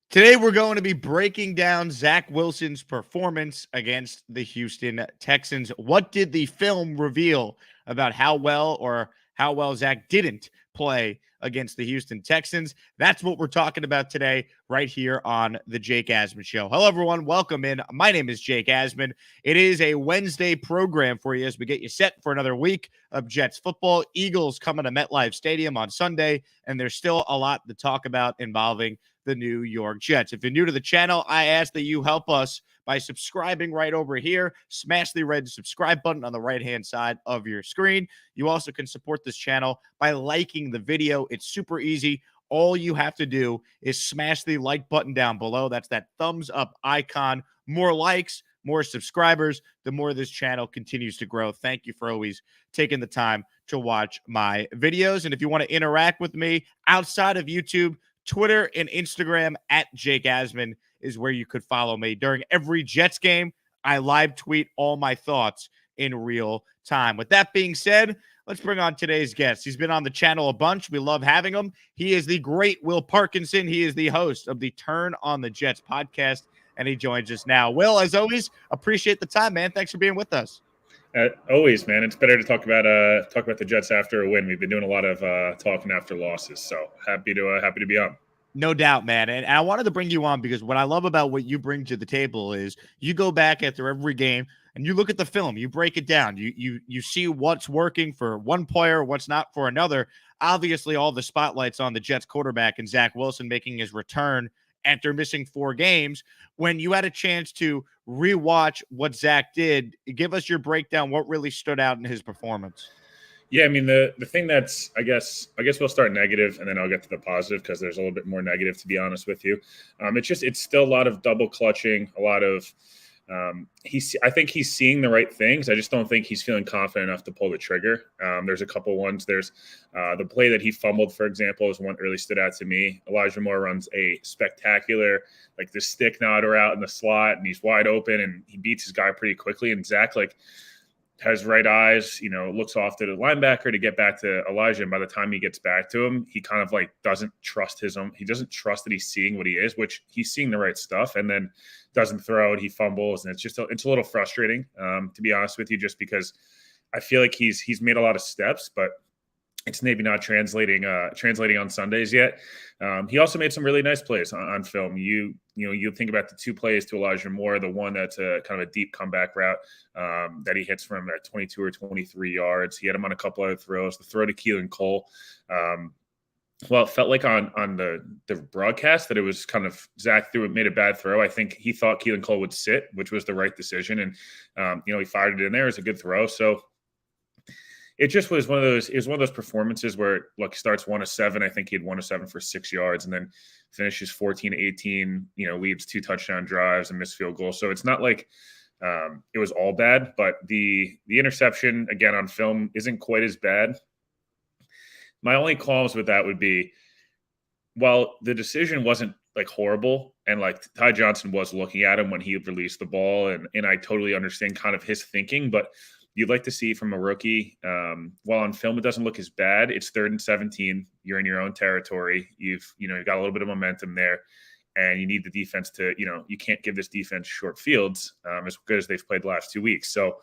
Today, we're going to be breaking down Zach Wilson's performance against the Houston Texans. What did the film reveal about how well Zach didn't play against the Houston Texans? That's what we're talking about today, right here on the Jake Asman Show. Hello, everyone. Welcome in. My name is Jake Asman. It is a Wednesday program for you as we get you set for another week of Jets football. Eagles coming to MetLife Stadium on Sunday, and there's still a lot to talk about involving the New York Jets. If you're new to the channel, I ask that you help us by subscribing right over here. Smash the red subscribe button on the right-hand side of your screen. You also can support this channel by liking the video. It's super easy. All you have to do is smash the like button down below. That's that thumbs up icon. More likes, more subscribers, the more this channel continues to grow. Thank you for always taking the time to watch my videos. And if you want to interact with me outside of YouTube, Twitter and Instagram at Jake Asman is where you could follow me. During every Jets game, I live tweet all my thoughts in real time. With that being said, let's bring on today's guest. He's been on the channel a bunch. We love having him. He is the great Will Parkinson. He is the host of the Turn on the Jets podcast, and he joins us now. Will, as always, appreciate the time, man. Thanks for being with us. Always, man. It's better to talk about the Jets after a win. We've been doing a lot of talking after losses, so happy to be on. No doubt, man. And I wanted to bring you on because what I love about what you bring to the table is you go back after every game and you look at the film, you break it down, you see what's working for one player, what's not for another. Obviously, all the spotlights on the Jets quarterback and Zach Wilson making his return after missing 4 games. When you had a chance to rewatch what Zach did, give us your breakdown. What really stood out in his performance? Yeah, I mean the thing that's I guess we'll start negative and then I'll get to the positive because there's a little bit more negative, to be honest with you. It's still a lot of double clutching, a lot of I think he's seeing the right things. I just don't think he's feeling confident enough to pull the trigger. There's a couple ones. There's the play that he fumbled, for example, is one that really stood out to me. Elijah Moore runs a spectacular, like the stick nod out in the slot, and he's wide open, and he beats his guy pretty quickly. And Zach, has right eyes, looks off to the linebacker to get back to Elijah. And by the time he gets back to him, he kind of doesn't trust he doesn't trust that he's seeing what he is, which he's seeing the right stuff, and then doesn't throw it. He fumbles. And it's a little frustrating, to be honest with you, just because I feel like he's made a lot of steps, but it's maybe not translating on Sundays yet. He also made some really nice plays on film. You think about the 2 plays to Elijah Moore, the one that's a kind of a deep comeback route that he hits from at 22 or 23 yards. He had him on a couple other throws. The throw to Keelan Cole. Well, it felt like on the broadcast that it was kind of Zach made a bad throw. I think he thought Keelan Cole would sit, which was the right decision. And, he fired it in there. It was a good throw. So it just was one of those performances where starts 1 of 7. I think he had 1 of 7 for 6 yards, and then finishes 14-18. Leads 2 touchdown drives and missed field goal. So it's not like it was all bad, but the interception again on film isn't quite as bad. My only qualms with that would be, while the decision wasn't horrible, and Ty Johnson was looking at him when he released the ball, and I totally understand kind of his thinking, but you'd like to see from a rookie. While on film it doesn't look as bad, it's 3rd and 17. You're in your own territory. You've got a little bit of momentum there, and you need the defense to, you can't give this defense short fields as good as they've played the last 2 weeks. So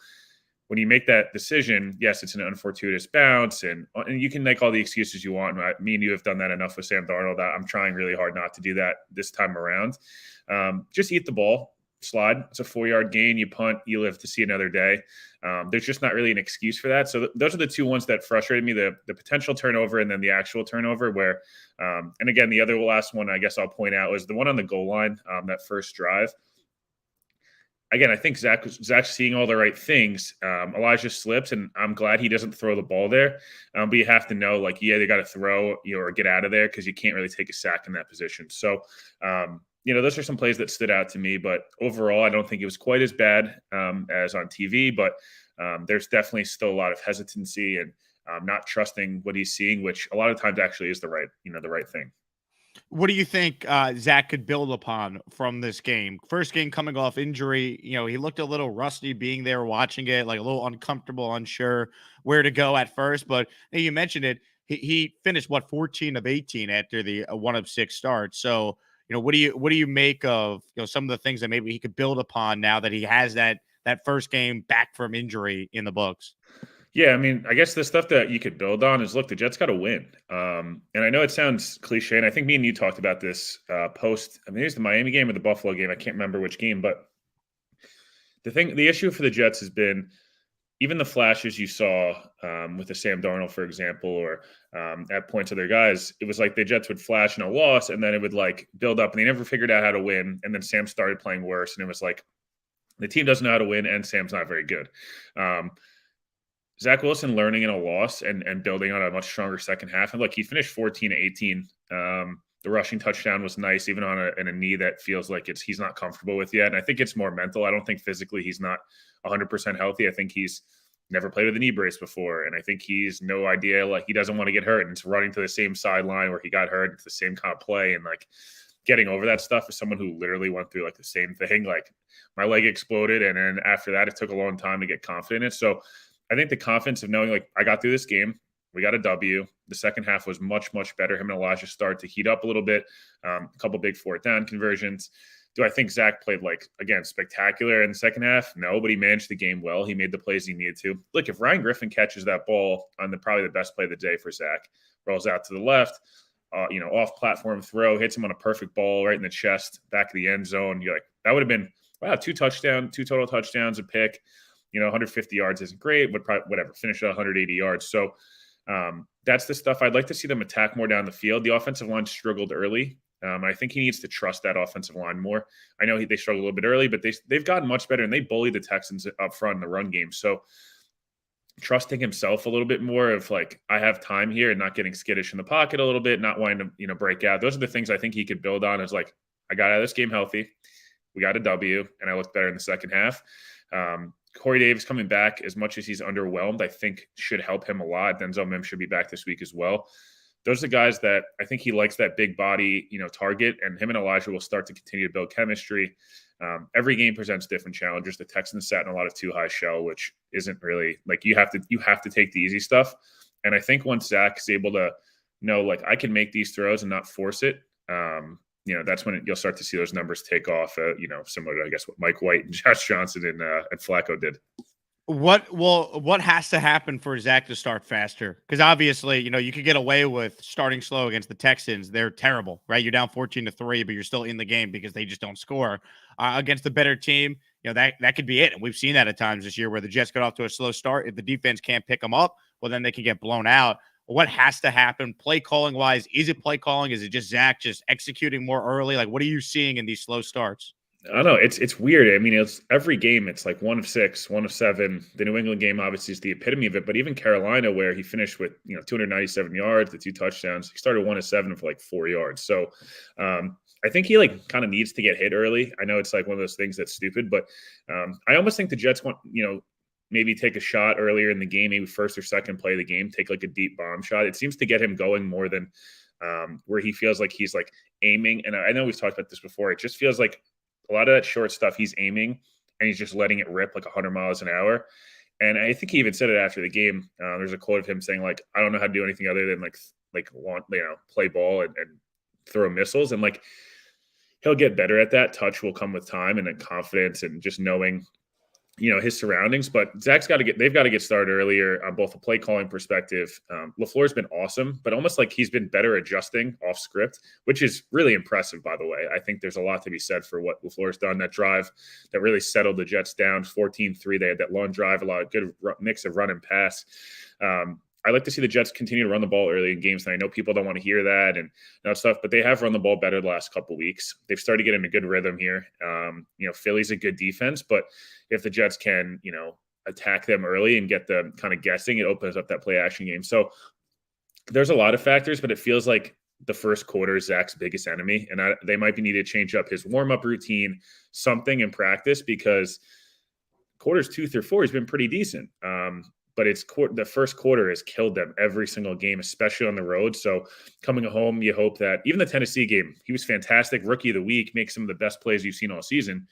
when you make that decision, yes, it's an unfortuitous bounce, and you can make all the excuses you want. Me and you have done that enough with Sam Darnold. I'm trying really hard not to do that this time around. Just eat the ball. Slide. It's a 4-yard gain. You punt. You live to see another day. There's just not really an excuse for that. So those are the 2 ones that frustrated me: the potential turnover and then the actual turnover. Where, and again, the other last one I guess I'll point out was the one on the goal line. That first drive. Again, I think Zach's seeing all the right things. Elijah slips, and I'm glad he doesn't throw the ball there. But you have to know, they got to throw or get out of there because you can't really take a sack in that position. So. Those are some plays that stood out to me, but overall, I don't think it was quite as bad as on TV, but there's definitely still a lot of hesitancy and not trusting what he's seeing, which a lot of times actually is the right thing. What do you think Zach could build upon from this game? First game coming off injury, he looked a little rusty being there watching it, a little uncomfortable, unsure where to go at first, but you mentioned it. He finished 14 of 18 after the 1 of 6 starts. So What do you make of some of the things that maybe he could build upon now that he has that first game back from injury in the books? Yeah, I mean, I guess the stuff that you could build on is look, the Jets got to win. And I know it sounds cliche, and I think me and you talked about this post. I mean, it was the Miami game or the Buffalo game. I can't remember which game, but the issue for the Jets has been even the flashes you saw with the Sam Darnold, for example, or at points of their guys. It was like the Jets would flash in a loss, and then it would like build up, and they never figured out how to win. And then Sam started playing worse, and it was like the team doesn't know how to win, and Sam's not very good. Zach Wilson learning in a loss and building on a much stronger second half. And look, he finished 14-18. The rushing touchdown was nice, even on a knee that feels like he's not comfortable with yet. And I think it's more mental. I don't think physically he's not 100% healthy. I think he's never played with a knee brace before. And I think he's no idea, like he doesn't want to get hurt. And it's running to the same sideline where he got hurt. It's the same kind of play. And like getting over that stuff as someone who literally went through like the same thing. Like my leg exploded. And then after that, it took a long time to get confident in it. So I think the confidence of knowing, like, I got through this game. We got a W. The second half was much, much better. Him and Elijah started to heat up a little bit. A couple big fourth down conversions. Do I think Zach played, like, again, spectacular in the second half? No, but he managed the game well. He made the plays he needed to. Look, if Ryan Griffin catches that ball on probably the best play of the day for Zach, rolls out to the left, off-platform throw, hits him on a perfect ball right in the chest, back of the end zone. You're like, that would have been, wow, two total touchdowns, a pick. 150 yards isn't great, but probably whatever, finish at 180 yards. So that's the stuff I'd like to see them attack more down the field. The offensive line struggled early. I think he needs to trust that offensive line more. I know they struggled a little bit early, but they've gotten much better, and they bullied the Texans up front in the run game. So trusting himself a little bit more of like, I have time here and not getting skittish in the pocket a little bit, not wanting to, break out. Those are the things I think he could build on is like, I got out of this game healthy. We got a W, and I looked better in the second half. Corey Davis coming back, as much as he's underwhelmed, I think should help him a lot. Denzel Mims should be back this week as well. Those are the guys that I think he likes that big body, target, and him and Elijah will start to continue to build chemistry. Every game presents different challenges. The Texans sat in a lot of too high shell, which isn't really like you have to take the easy stuff. And I think once Zach is able to know, like, I can make these throws and not force it, that's when you'll start to see those numbers take off, similar to, I guess, what Mike White and Josh Johnson and Flacco did. What has to happen for Zach to start faster? Because obviously, you could get away with starting slow against the Texans. They're terrible, right? You're down 14-3, but you're still in the game because they just don't score. Against a better team, that could be it. And we've seen that at times this year where the Jets got off to a slow start. If the defense can't pick them up, well, then they can get blown out. What has to happen play calling wise? Is it play calling? Is it just Zach just executing more early? Like, what are you seeing in these slow starts? I don't know. It's weird. I mean, it's every game. It's like 1 of 6, 1 of 7. The New England game obviously is the epitome of it. But even Carolina, where he finished with 297 yards, the 2 touchdowns, he started 1 of 7 for like 4 yards. So I think he like kind of needs to get hit early. I know it's like one of those things that's stupid, but I almost think the Jets want maybe take a shot earlier in the game, maybe first or second play of the game, take like a deep bomb shot. It seems to get him going more than where he feels like he's like aiming. And I know we've talked about this before. It just feels like a lot of that short stuff, he's aiming and he's just letting it rip like 100 miles an hour. And I think he even said it after the game. There's a quote of him saying like, I don't know how to do anything other than play ball and throw missiles. And like, he'll get better at that. Touch will come with time and then confidence and just knowing his surroundings, but they've got to get started earlier on both a play calling perspective. LaFleur's been awesome, but almost like he's been better adjusting off script, which is really impressive, by the way. I think there's a lot to be said for what LaFleur's done. That drive that really settled the Jets down 14-3. They had that long drive, a lot of good mix of run and pass. I like to see the Jets continue to run the ball early in games, and I know people don't want to hear that and that stuff, but they have run the ball better the last couple of weeks. They've started to get in a good rhythm here. Philly's a good defense, but if the Jets can, attack them early and get them kind of guessing, it opens up that play action game. So there's a lot of factors, but it feels like the first quarter is Zach's biggest enemy, and they might be needed to change up his warm-up routine, something in practice, because quarters 2 through 4 has been pretty decent. But the first quarter has killed them every single game, especially on the road. So coming home, you hope that even the Tennessee game, he was fantastic. Rookie of the week, makes some of the best plays you've seen all season.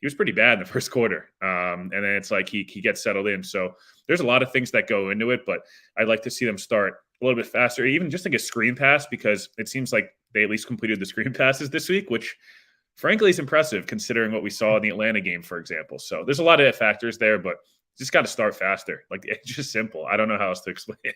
He was pretty bad in the first quarter. And then it's like he gets settled in. So there's a lot of things that go into it, but I'd like to see them start a little bit faster, even just like a screen pass, because it seems like they at least completed the screen passes this week, which frankly is impressive considering what we saw in the Atlanta game, for example. So there's a lot of factors there, but just got to start faster. Like, it's just simple. I don't know how else to explain it.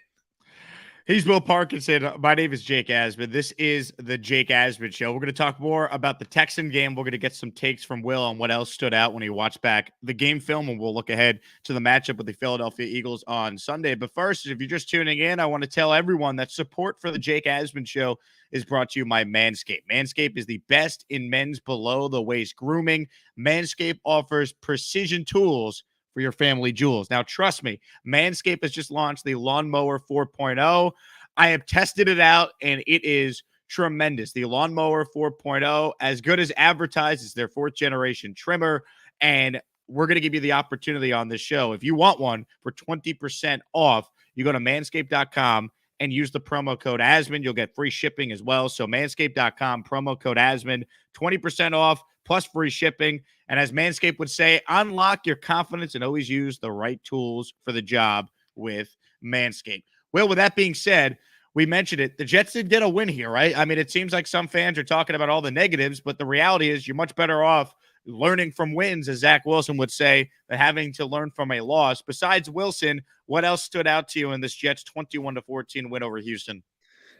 He's Will Parkinson. My name is Jake Asman. This is the Jake Asman Show. We're going to talk more about the Texan game. We're going to get some takes from Will on what else stood out when he watched back the game film, and we'll look ahead to the matchup with the Philadelphia Eagles on Sunday. But first, if you're just tuning in, I want to tell everyone that support for the Jake Asman Show is brought to you by Manscaped. Manscaped is the best in men's below-the-waist grooming. Manscaped offers precision tools for your family jewels. Now, trust me, Manscaped has just launched the Lawnmower 4.0. I have tested it out, and it is tremendous. The Lawnmower 4.0, as good as advertised, is their fourth-generation trimmer, and we're going to give you the opportunity on this show. If you want one for 20% off, you go to manscaped.com and use the promo code Asman. You'll get free shipping as well. So manscaped.com, promo code Asman, 20% off plus free shipping. And as Manscaped would say, unlock your confidence and always use the right tools for the job with Manscaped. Well, with that being said, we mentioned it. The Jets did get a win here, right? I mean, it seems like some fans are talking about all the negatives, but the reality is you're much better off learning from wins, as Zach Wilson would say, than having to learn from a loss. Besides Wilson, what else stood out to you in this Jets 21-14 win over Houston?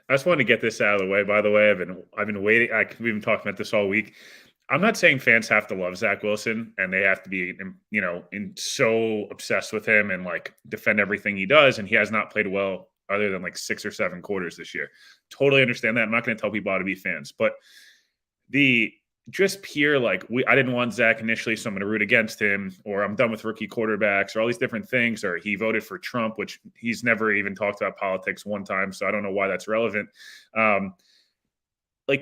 I just wanted to get this out of the way. By the way, I've been waiting. We've been talking about this all week. I'm not saying fans have to love Zach Wilson and they have to be, so obsessed with him and like defend everything he does. And he has not played well other than like 6 or 7 quarters this year. Totally understand that. I'm not going to tell people how to be fans, but just pure I didn't want Zach initially, so I'm going to root against him, or I'm done with rookie quarterbacks, or all these different things, or he voted for Trump, which he's never even talked about politics one time, so I don't know why that's relevant.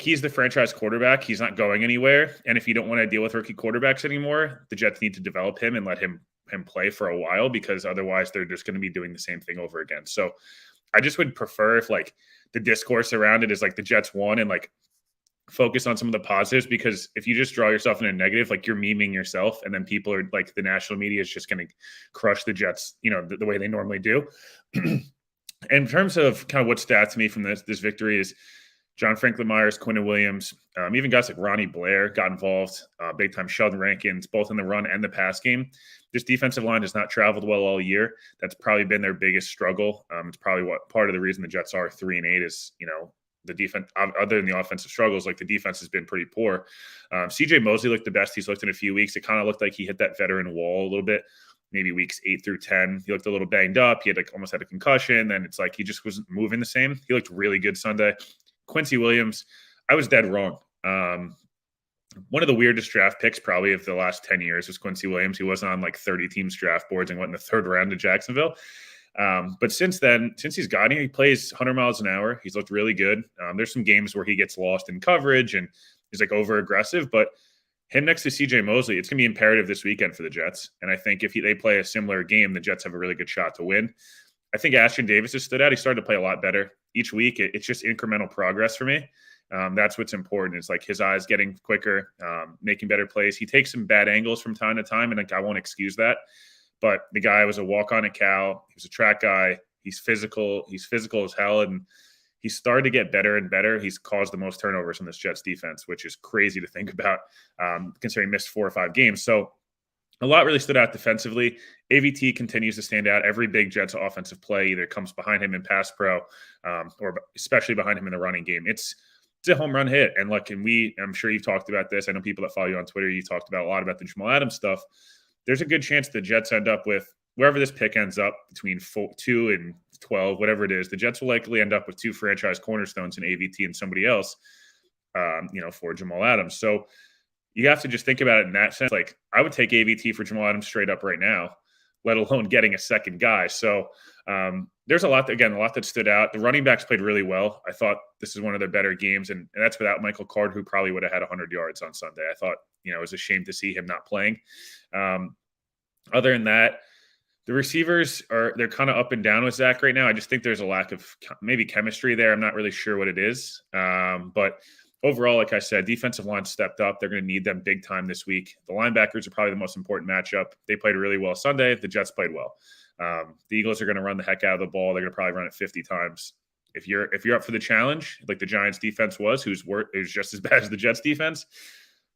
He's the franchise quarterback. He's not going anywhere, and if you don't want to deal with rookie quarterbacks anymore, the Jets need to develop him and let him play for a while, because otherwise they're just going to be doing the same thing over again. So I just would prefer if the discourse around it is the Jets won and focus on some of the positives, because if you just draw yourself in a negative, you're memeing yourself, and then people are the national media is just going to crush the Jets, the way they normally do. In terms of kind of what stood out to me from this victory is John Franklin Myers, Quincy Williams, even guys like Ronnie Blair got involved big time. Sheldon Rankins, both in the run and the pass game. This defensive line has not traveled well all year. That's probably been their biggest struggle. It's probably part of the reason the Jets are 3-8 is, the defense, other than the offensive struggles, the defense has been pretty poor. CJ Mosley looked the best he's looked in a few weeks. It kind of looked like he hit that veteran wall a little bit, maybe weeks 8 through 10. He looked a little banged up. He had almost had a concussion. Then it's he just wasn't moving the same. He looked really good Sunday. Quincy Williams, I was dead wrong. One of the weirdest draft picks probably of the last 10 years was Quincy Williams. He wasn't on 30 teams draft boards and went in the 3rd round to Jacksonville. But since then, since he's gotten here, he plays 100 miles an hour. He's looked really good. There's some games where he gets lost in coverage and he's over aggressive, but him next to CJ Mosley, it's going to be imperative this weekend for the Jets. And I think if they play a similar game, the Jets have a really good shot to win. I think Ashton Davis has stood out. He started to play a lot better each week. It's just incremental progress for me. That's what's important. It's his eyes getting quicker, making better plays. He takes some bad angles from time to time, and I won't excuse that. But the guy was a walk-on at Cal. He was a track guy. He's physical. He's physical as hell, and he's started to get better and better. He's caused the most turnovers on this Jets defense, which is crazy to think about, considering he missed 4 or 5 games. So a lot really stood out defensively. AVT continues to stand out. Every big Jets offensive play either comes behind him in pass pro, or especially behind him in the running game. It's a home run hit. And I'm sure you've talked about this. I know people that follow you on Twitter, you talked about a lot about the Jamal Adams stuff. There's a good chance the Jets end up with, wherever this pick ends up, between 2 and 12, whatever it is, the Jets will likely end up with 2 franchise cornerstones in AVT and somebody else, for Jamal Adams. So you have to just think about it in that sense. I would take AVT for Jamal Adams straight up right now, let alone getting a second guy. So there's a lot that stood out. The running backs played really well. I thought this is one of their better games, and that's without Michael Card, who probably would have had 100 yards on Sunday. I thought, it was a shame to see him not playing. Other than that, the receivers they're kind of up and down with Zach right now. I just think there's a lack of maybe chemistry there. I'm not really sure what it is. But overall, like I said, defensive line stepped up. They're going to need them big time this week. The linebackers are probably the most important matchup. They played really well Sunday. The Jets played well. The Eagles are going to run the heck out of the ball. They're going to probably run it 50 times. if you're up for the challenge, like the Giants defense was, who's just as bad as the Jets defense,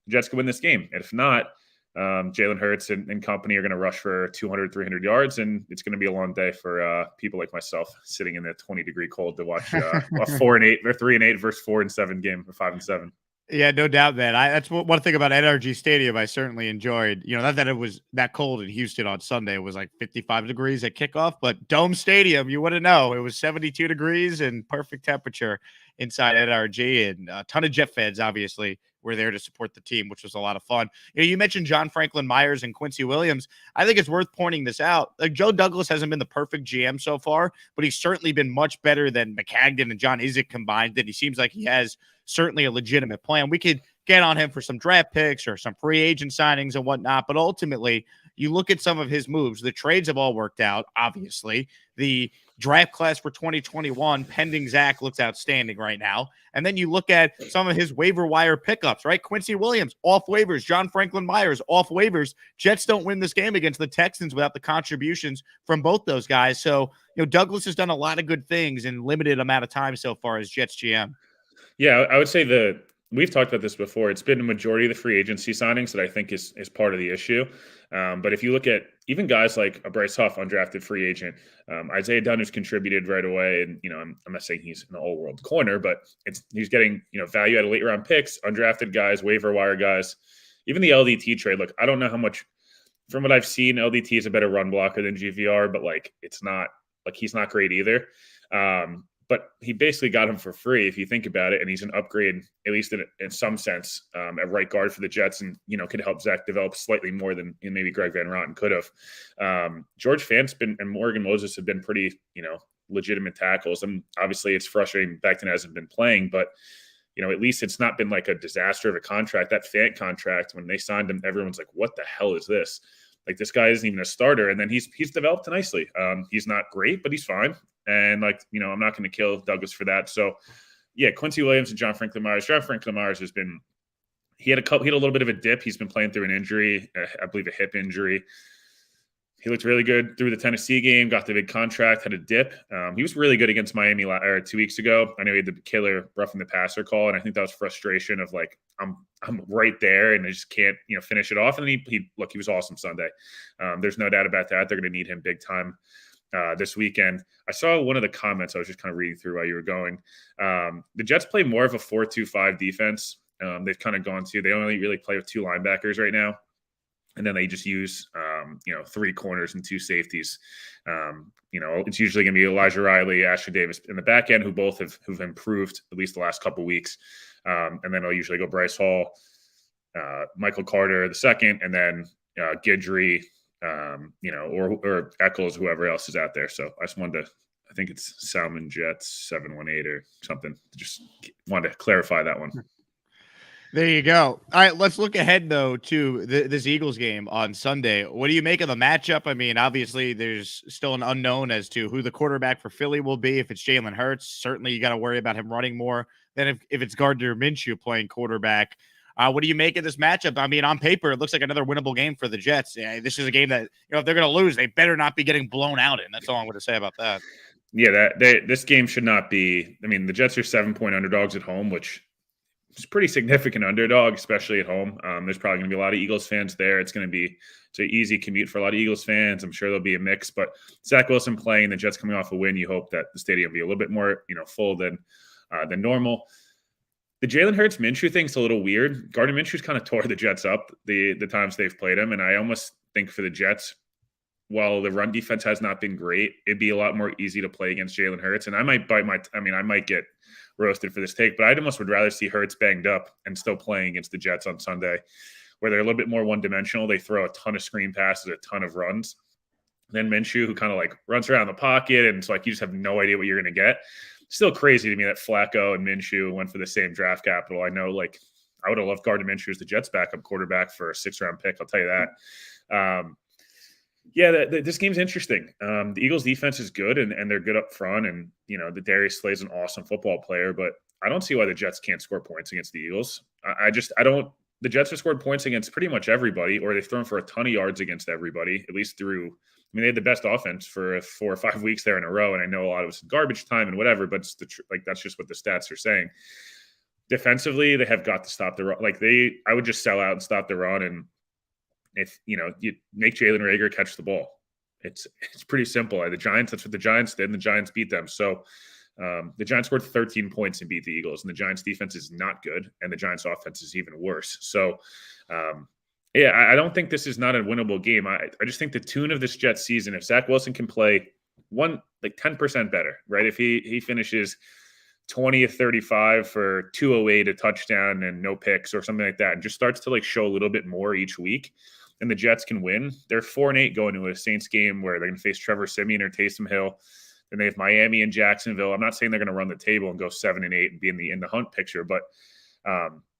the Jets could win this game. And if not, Jalen Hurts and company are going to rush for 200, 300 yards, and it's going to be a long day for people like myself sitting in the 20-degree cold to watch a 4-8 or 3-8 versus 4-7 game or 5-7. Yeah, no doubt, man. That's one thing about NRG Stadium I certainly enjoyed. Not that it was that cold in Houston on Sunday. It was like 55 degrees at kickoff, but Dome Stadium, you wouldn't know. It was 72 degrees and perfect temperature inside NRG, and a ton of Jet fans, obviously, were there to support the team, which was a lot of fun. You mentioned John Franklin Myers and Quincy Williams. I think it's worth pointing this out. Like, Joe Douglas hasn't been the perfect GM so far, but he's certainly been much better than McCagden and John Izek combined, and he seems like he has certainly a legitimate plan. We could get on him for some draft picks or some free agent signings and whatnot, but ultimately, you look at some of his moves. The trades have all worked out, obviously. The draft class for 2021, pending Zach, looks outstanding right now. And then you look at some of his waiver wire pickups, right? Quincy Williams, off waivers. John Franklin Myers, off waivers. Jets don't win this game against the Texans without the contributions from both those guys. So, Douglas has done a lot of good things in limited amount of time so far as Jets GM. Yeah, I would say we've talked about this before. It's been a majority of the free agency signings that I think is part of the issue. But if you look at even guys like a Bryce Huff, undrafted free agent, Isaiah Dunn, who's contributed right away, and I'm not saying he's an all-world corner, but he's getting value out of late-round picks, undrafted guys, waiver wire guys, even the LDT trade. Look, I don't know how much from what I've seen, LDT is a better run blocker than GVR, but it's not he's not great either. But he basically got him for free if you think about it, and he's an upgrade, at least in some sense, at right guard for the Jets, and could help Zach develop slightly more than maybe Greg Van Roten could have. George Fant's and Morgan Moses have been pretty legitimate tackles, and obviously it's frustrating Becton hasn't been playing, but at least it's not been like a disaster of a contract. That Fant contract, when they signed him, everyone's like, "What the hell is this?" Like, this guy isn't even a starter, and then he's developed nicely. He's not great, but he's fine. And I'm not going to kill Douglas for that. So, yeah, Quincy Williams and John Franklin Myers. John Franklin Myers he had a little bit of a dip. He's been playing through an injury, I believe a hip injury. He looked really good through the Tennessee game, got the big contract, had a dip. He was really good against Miami 2 weeks ago. I know he had the killer roughing the passer call, and I think that was frustration of I'm right there and I just can't finish it off. And he was awesome Sunday. There's no doubt about that. They're going to need him big time this weekend. I saw one of the comments I was just kind of reading through while you were going. The Jets play more of a 4-2-5 defense. They've kind of gone to. They only really play with 2 linebackers right now. And then they just use, 3 corners and 2 safeties. It's usually going to be Elijah Riley, Asher Davis in the back end, who've improved at least the last couple of weeks. And then I'll usually go Bryce Hall, Michael Carter the second, and then Guidry, or Eccles, whoever else is out there. So I just wanted to. I think it's Salmon Jets 718 or something. Just wanted to clarify that one. There you go. All right, let's look ahead, though, to this Eagles game on Sunday. What do you make of the matchup? I mean, obviously, there's still an unknown as to who the quarterback for Philly will be. If it's Jalen Hurts, certainly you got to worry about him running more than if it's Gardner Minshew playing quarterback. What do you make of this matchup? I mean, on paper, it looks like another winnable game for the Jets. Yeah, this is a game that, if they're going to lose, they better not be getting blown out in. That's all I'm going to say about that. Yeah, this game should not be. I mean, the Jets are 7-point underdogs at home, which is pretty significant underdog, especially at home. There's probably going to be a lot of Eagles fans there. It's an easy commute for a lot of Eagles fans. I'm sure there'll be a mix, but Zach Wilson playing, the Jets coming off a win, you hope that the stadium will be a little bit more, full than normal. The Jalen Hurts Minshew thing's a little weird. Gardner Minshew's kind of tore the Jets up the times they've played him, and I almost think for the Jets, while the run defense has not been great, it'd be a lot more easy to play against Jalen Hurts. And I might I might get roasted for this take, but I almost would rather see Hurts banged up and still playing against the Jets on Sunday, where they're a little bit more one-dimensional. They throw a ton of screen passes, a ton of runs. Then Minshew, who kind of runs around the pocket, and it's you just have no idea what you're going to get. Still crazy to me that Flacco and Minshew went for the same draft capital. I know, I would have loved Gardner Minshew as the Jets' backup quarterback for a 6th-round pick. I'll tell you that. This game's interesting. The Eagles' defense is good, and they're good up front. And the Darius Slay's an awesome football player, but I don't see why the Jets can't score points against the Eagles. I don't the Jets have scored points against pretty much everybody, or they've thrown for a ton of yards against everybody, at least through. I mean, they had the best offense for 4 or 5 weeks there in a row, and I know a lot of it's garbage time and whatever, but it's that's just what the stats are saying. Defensively, they have got to stop the run. I would just sell out and stop the run, and if you make Jalen Reagor catch the ball, it's pretty simple. The Giants, that's what the Giants did, and the Giants beat them. So the Giants scored 13 points and beat the Eagles, and the Giants defense is not good, and the Giants offense is even worse. So, I don't think this is not a winnable game. I just think the tune of this Jets season, if Zach Wilson can play 10% better, right? If he finishes 20 of 35 for 208, a touchdown and no picks or something like that, and just starts to show a little bit more each week, and the Jets can win. They're 4-8 going to a Saints game where they're going to face Trevor Siemian or Taysom Hill. Then they have Miami and Jacksonville. I'm not saying they're going to run the table and go 7-8 and be in the hunt picture, but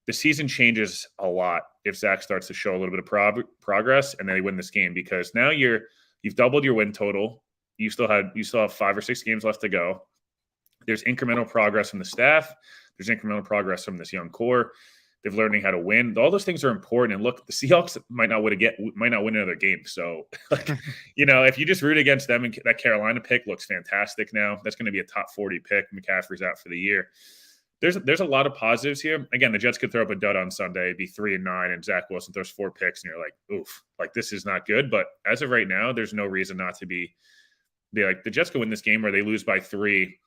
the season changes a lot if Zach starts to show a little bit of progress and then they win this game, because now you've doubled your win total. You still have 5 or 6 games left to go. There's incremental progress from the staff. There's incremental progress from this young core. They're learning how to win. All those things are important. And look, the Seahawks might not win another game. So, if you just root against them, and that Carolina pick looks fantastic now. That's going to be a top 40 pick. McCaffrey's out for the year. There's a lot of positives here. Again, the Jets could throw up a dud on Sunday, be 3-9, and Zach Wilson throws 4 picks, and you're like, oof, this is not good. But as of right now, there's no reason not to be like, the Jets could win this game, or they lose by 3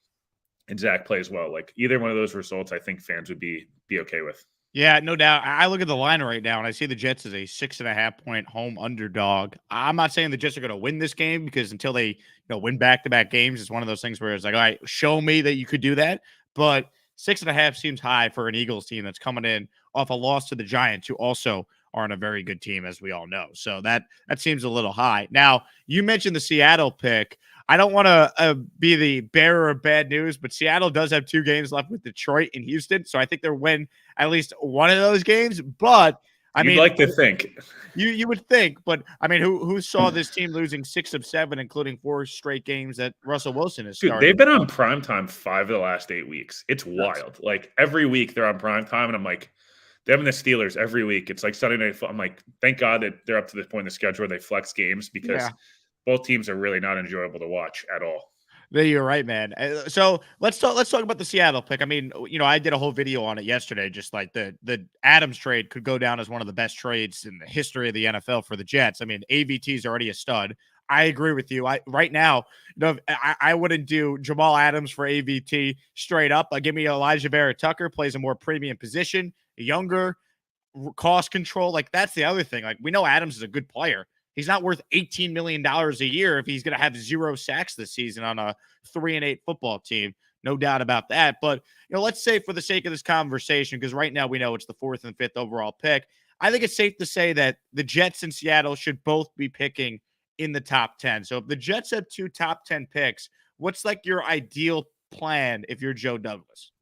and Zach plays well. Either one of those results, I think fans would be okay with. Yeah, no doubt. I look at the line right now, and I see the Jets as a 6.5-point home underdog. I'm not saying the Jets are going to win this game, because until they win back-to-back games, it's one of those things where it's like, all right, show me that you could do that. But 6.5 seems high for an Eagles team that's coming in off a loss to the Giants, who also aren't a very good team, as we all know. So that seems a little high. Now, you mentioned the Seattle pick. I don't want to be the bearer of bad news, but Seattle does have 2 games left with Detroit and Houston. So I think they'll win at least one of those games. But You'd like to think. You would think, but I mean, who saw this team losing 6 of 7, including 4 straight games that Russell Wilson has started? They've been on primetime 5 of the last 8 weeks. It's wild. Every week they're on primetime, and I'm like, them and the Steelers every week. It's like Sunday night. I'm like, thank God that they're up to this point in the schedule where they flex games, because both teams are really not enjoyable to watch at all. You're right, man. So let's talk about the Seattle pick. I mean, I did a whole video on it yesterday. Just like the Adams trade could go down as one of the best trades in the history of the NFL for the Jets. I mean, AVT is already a stud. I agree with you. Right now, I wouldn't do Jamal Adams for AVT straight up. Give me Elijah Vera Tucker, plays a more premium position, younger, cost control. That's the other thing. We know Adams is a good player. He's not worth $18 million a year if he's going to have 0 sacks this season on a 3-8 football team. No doubt about that. But, let's say for the sake of this conversation, because right now we know it's the 4th and 5th overall pick, I think it's safe to say that the Jets and Seattle should both be picking in the top 10. So if the Jets have 2 top 10 picks, what's your ideal plan if you're Joe Douglas?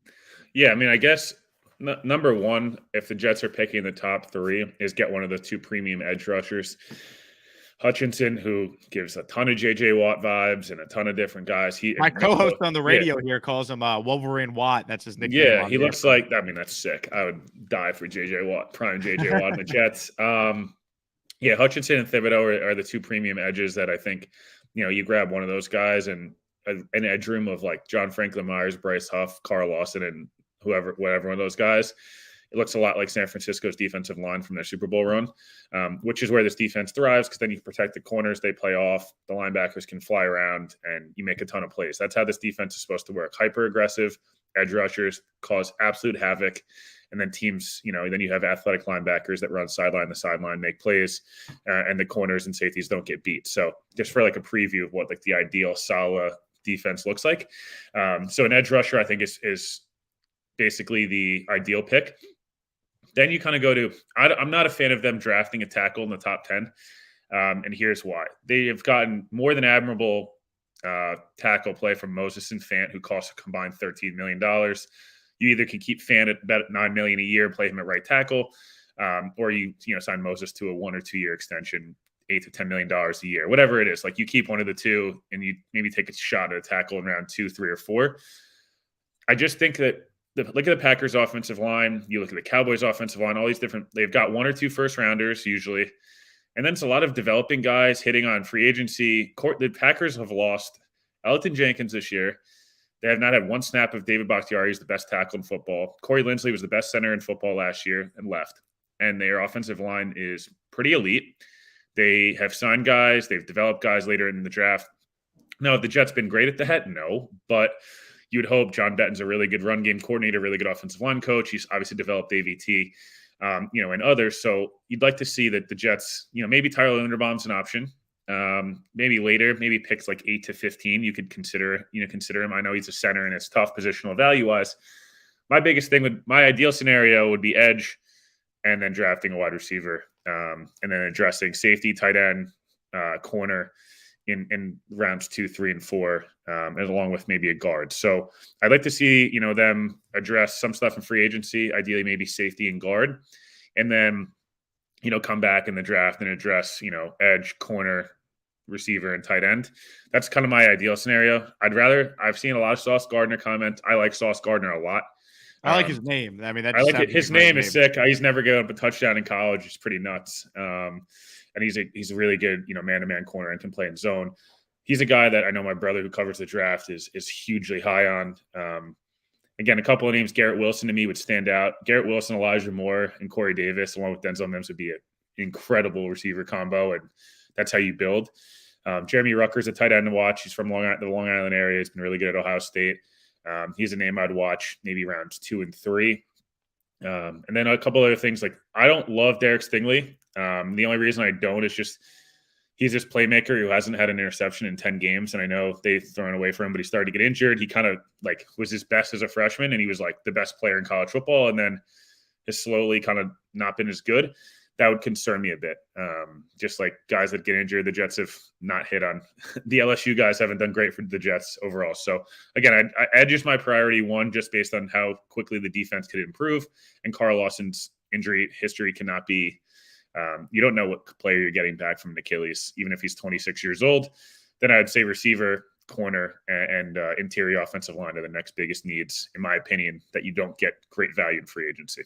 Yeah, I mean, I guess number one, if the Jets are picking the top 3, is get one of the 2 premium edge rushers. Hutchinson, who gives a ton of J.J. Watt vibes and a ton of different guys. My co-host on the radio here calls him Wolverine Watt. That's his nickname. Yeah, he looks like – I mean, that's sick. I would die for J.J. Watt, prime J.J. Watt in the Jets. Hutchinson and Thibodeau are the 2 premium edges that I think, you grab one of those guys, and an edge room of John Franklin Myers, Bryce Huff, Carl Lawson, and whatever one of those guys. It looks a lot like San Francisco's defensive line from their Super Bowl run, which is where this defense thrives, because then you protect the corners, they play off, the linebackers can fly around, and you make a ton of plays. That's how this defense is supposed to work. Hyper-aggressive edge rushers cause absolute havoc, and then teams, then you have athletic linebackers that run sideline to sideline, make plays, and the corners and safeties don't get beat. So just for a preview of what the ideal Saleh defense looks like. So an edge rusher, I think, is basically the ideal pick. Then you kind of go to – I'm not a fan of them drafting a tackle in the top 10, and here's why. They have gotten more than admirable tackle play from Moses and Fant, who cost a combined $13 million. You either can keep Fant at about $9 million a year and play him at right tackle, or you sign Moses to a 1 or 2 year extension, $8 to $10 million a year, whatever it is. You keep one of the 2, and you maybe take a shot at a tackle in round 2, 3, or 4. I just think that look at the Packers offensive line. You look at the Cowboys offensive line, all these different, they've got 1 or 2 first rounders usually. And then it's a lot of developing guys hitting on free agency. The Packers have lost Elton Jenkins this year. They have not had 1 snap of David Bakhtiari, who's the best tackle in football. Corey Linsley was the best center in football last year and left. And their offensive line is pretty elite. They have signed guys. They've developed guys later in the draft. Now, have the Jets been great at that? No. But you would hope. John Betton's a really good run game coordinator, really good offensive line coach. He's obviously developed AVT, and others. So you'd like to see that the Jets, maybe Tyler Linderbaum's an option. Maybe later, maybe picks like 8 to 15. You could consider him. I know he's a center and it's tough positional value wise. My biggest thing my ideal scenario would be edge and then drafting a wide receiver, and then addressing safety, tight end, corner in rounds 2, 3, and 4, and along with maybe a guard. So I'd like to see, them address some stuff in free agency, ideally maybe safety and guard, and then, come back in the draft and address, edge, corner, receiver, and tight end. That's kind of my ideal scenario. I've seen a lot of Sauce Gardner comment. I like Sauce Gardner a lot. I like his name. I mean, I like it. His name is sick. He's never given up a touchdown in college. It's pretty nuts. And he's a really good, man-to-man corner and can play in zone. He's a guy that I know my brother who covers the draft is hugely high on. Again, a couple of names, Garrett Wilson to me would stand out. Garrett Wilson, Elijah Moore, and Corey Davis, along with Denzel Mims, would be an incredible receiver combo, and that's how you build. Jeremy Rucker's a tight end to watch. He's from the Long Island area. He's been really good at Ohio State. He's a name I'd watch maybe rounds 2 and 3. And then a couple other things, like I don't love Derek Stingley. The only reason I don't is just he's this playmaker who hasn't had an interception in 10 games. And I know they've thrown away for him, but he started to get injured. He kind of was his best as a freshman, and he was like the best player in college football. And then has slowly kind of not been as good. That would concern me a bit. Just like guys that get injured, the Jets have not hit on. The LSU guys haven't done great for the Jets overall. So again, I just my priority 1, just based on how quickly the defense could improve. And Carl Lawson's injury history cannot be. You don't know what player you're getting back from an Achilles, even if he's 26 years old. Then I would say receiver, corner, and interior offensive line are the next biggest needs, in my opinion, that you don't get great value in free agency.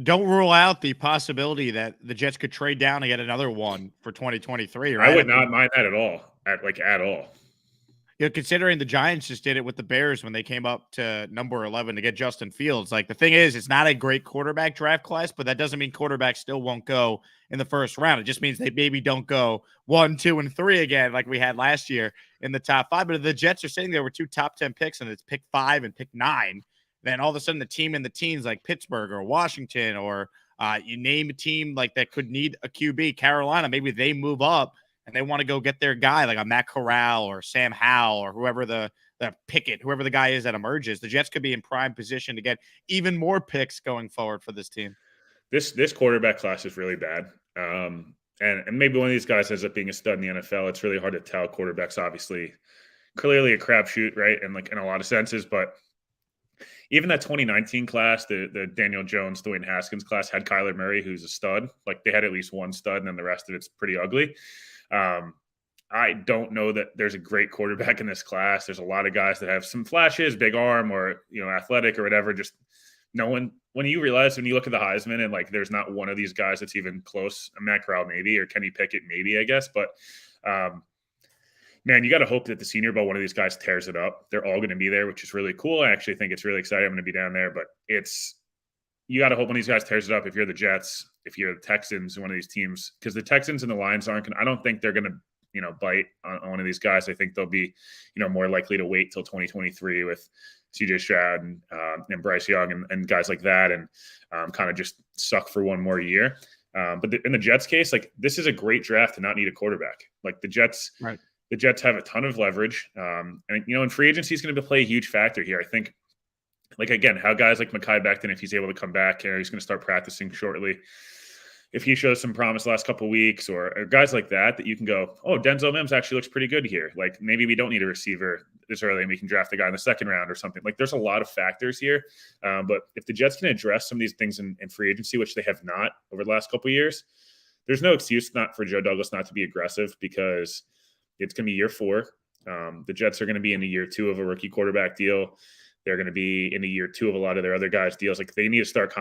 Don't rule out the possibility that the Jets could trade down and get another one for 2023. Right? I would not mind that at all. At all. Considering the Giants just did it with the Bears when they came up to number 11 to get Justin Fields. Like, the thing is, it's not a great quarterback draft class, but that doesn't mean quarterbacks still won't go in the first round. It just means they maybe don't go 1, 2, and 3 again like we had last year in the top 5. But if the Jets are sitting there with 2 top 10 picks and it's pick 5 and pick 9, then all of a sudden the team in the teens like Pittsburgh or Washington or you name a team like that could need a QB, Carolina, maybe they move up and they want to go get their guy like a Matt Corral or Sam Howell or whoever the Pickett, whoever the guy is that emerges. The Jets could be in prime position to get even more picks going forward for this team. This quarterback class is really bad. And maybe one of these guys ends up being a stud in the NFL. It's really hard to tell. Quarterback's obviously clearly a crapshoot, right? And like in a lot of senses, but even that 2019 class, the Daniel Jones, Dwayne Haskins class had Kyler Murray, who's a stud. Like they had at least one stud, and then the rest of it's pretty ugly. I don't know that there's a great quarterback in this class. There's a lot of guys that have some flashes, big arm or, athletic or whatever. Just no one, when you realize, when you look at the Heisman and like, there's not one of these guys that's even close. Matt Corral maybe, or Kenny Pickett maybe, I guess. But, man, you got to hope that the Senior Bowl, one of these guys tears it up. They're all going to be there, which is really cool. I actually think it's really exciting. I'm going to be down there, but you got to hope one of these guys tears it up. If you're the Jets, if you're the Texans, one of these teams, because the Texans and the Lions I don't think they're going to, bite on one of these guys. I think they'll be, more likely to wait till 2023 with CJ Stroud and Bryce Young and guys like that, and kind of just suck for one more year. But in the Jets case, like this is a great draft to not need a quarterback. Like the Jets, right. The Jets have a ton of leverage. And, and free agency is going to play a huge factor here. I think, like, again, how guys like Mekhi Becton, if he's able to come back, he's going to start practicing shortly. If he shows some promise the last couple of weeks or guys like that you can go, oh, Denzel Mims actually looks pretty good here. Like maybe we don't need a receiver this early and we can draft the guy in the second round or something. Like there's a lot of factors here. But if the Jets can address some of these things in free agency, which they have not over the last couple of years, there's no excuse for Joe Douglas not to be aggressive because it's going to be year 4. The Jets are going to be in the year 2 of a rookie quarterback deal. They're going to be in the year 2 of a lot of their other guys' deals. Like they need to start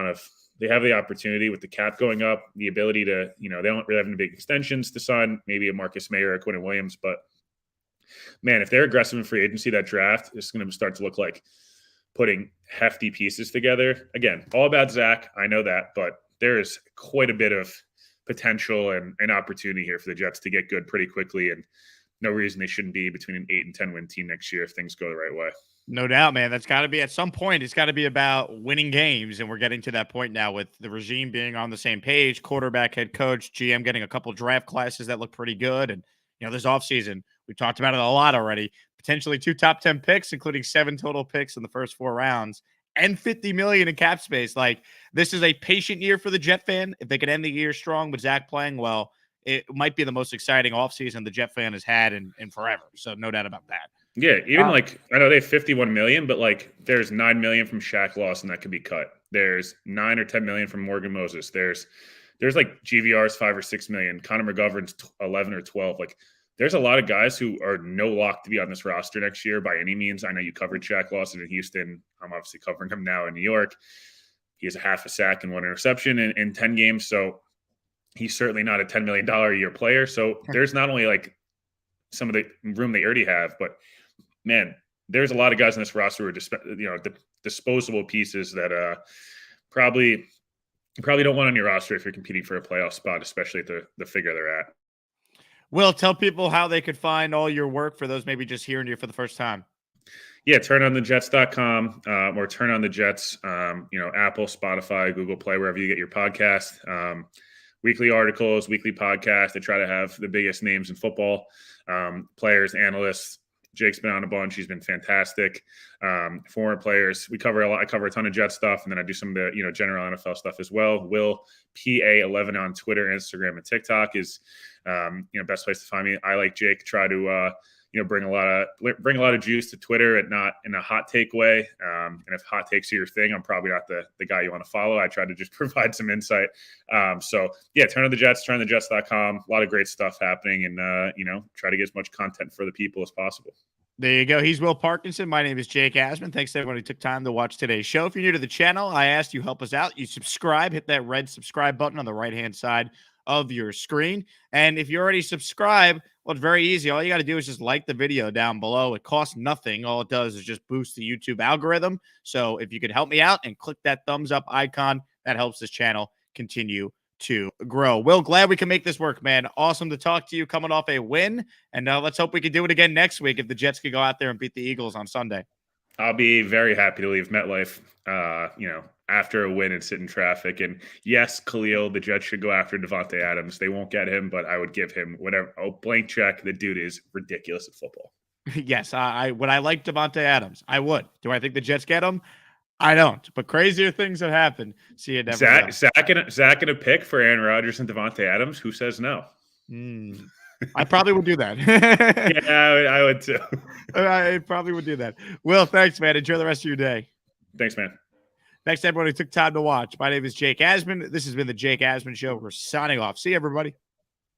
they have the opportunity with the cap going up, the ability to, they don't really have any big extensions to sign, maybe a Marcus Mayer or Quincy Williams. But man, if they're aggressive in free agency, that draft is going to start to look like putting hefty pieces together. Again, all about Zach. I know that, but there is quite a bit of potential and opportunity here for the Jets to get good pretty quickly. And no reason they shouldn't be between an 8 and 10 win team next year if things go the right way. No doubt, man. That's got to be at some point. It's got to be about winning games. And we're getting to that point now with the regime being on the same page, quarterback, head coach, GM getting a couple draft classes that look pretty good. And, this offseason, we talked about it a lot already. Potentially 2 top 10 picks, including 7 total picks in the first 4 rounds and $50 million in cap space. Like, this is a patient year for the Jet fan. If they could end the year strong with Zach playing well, it might be the most exciting offseason the Jet fan has had in forever. So no doubt about that. Yeah, even I know they have $51 million, but there's $9 million from Shaq Lawson that could be cut. There's $9 or $10 million from Morgan Moses. There's GVR's $5 or $6 million. Connor McGovern's 11 or 12. There's a lot of guys who are no lock to be on this roster next year by any means. I know you covered Shaq Lawson in Houston. I'm obviously covering him now in New York. He has a half a sack and 1 interception in 10 games. So he's certainly not a $10 million a year player. So there's not only some of the room they already have, but man, there's a lot of guys on this roster who are disposable pieces that probably don't want on your roster if you're competing for a playoff spot, especially at the figure they're at. Will, tell people how they could find all your work for those maybe just hearing you for the first time. Yeah, turnonthejets.com or Turn on the Jets, Apple, Spotify, Google Play, wherever you get your podcast. Weekly articles, weekly podcast. I try to have the biggest names in football, players, analysts. Jake's been on a bunch. He's been fantastic. Foreign players. We cover a lot. I cover a ton of Jet stuff, and then I do some of the general NFL stuff as well. Will PA11 on Twitter, Instagram, and TikTok is best place to find me. I, like Jake, try to bring a lot of juice to Twitter, and not in a hot take way. And if hot takes are your thing, I'm probably not the guy you want to follow. I try to just provide some insight. So yeah, Turn on the Jets, turnonthejets.com. A lot of great stuff happening, and try to get as much content for the people as possible. There you go. He's Will Parkinson. My name is Jake Asman. Thanks to everyone who took time to watch today's show. If you're new to the channel, I asked you help us out. You subscribe, hit that red subscribe button on the right-hand side of your screen. And if you already subscribe, well, it's very easy. All you got to do is just like the video down below. It costs nothing. All it does is just boost the YouTube algorithm. So if you could help me out and click that thumbs up icon, that helps this channel continue to grow. Will, glad we can make this work, man. Awesome to talk to you coming off a win. And let's hope we can do it again next week if the Jets could go out there and beat the Eagles on Sunday. I'll be very happy to leave MetLife, after a win and sit in traffic. And yes, Khalil, the Jets should go after Davante Adams. They won't get him, but I would give him whatever. Oh, blank check. The dude is ridiculous at football. Yes, would I like Davante Adams? I would. Do I think the Jets get him? I don't. But crazier things have happened. See you never. Zach and a pick for Aaron Rodgers and Davante Adams. Who says no? I probably would do that. Yeah, I would too. I probably would do that. Will, thanks, man. Enjoy the rest of your day. Thanks, man. Thanks to everyone who took time to watch. My name is Jake Asman. This has been the Jake Asman Show. We're signing off. See you, everybody.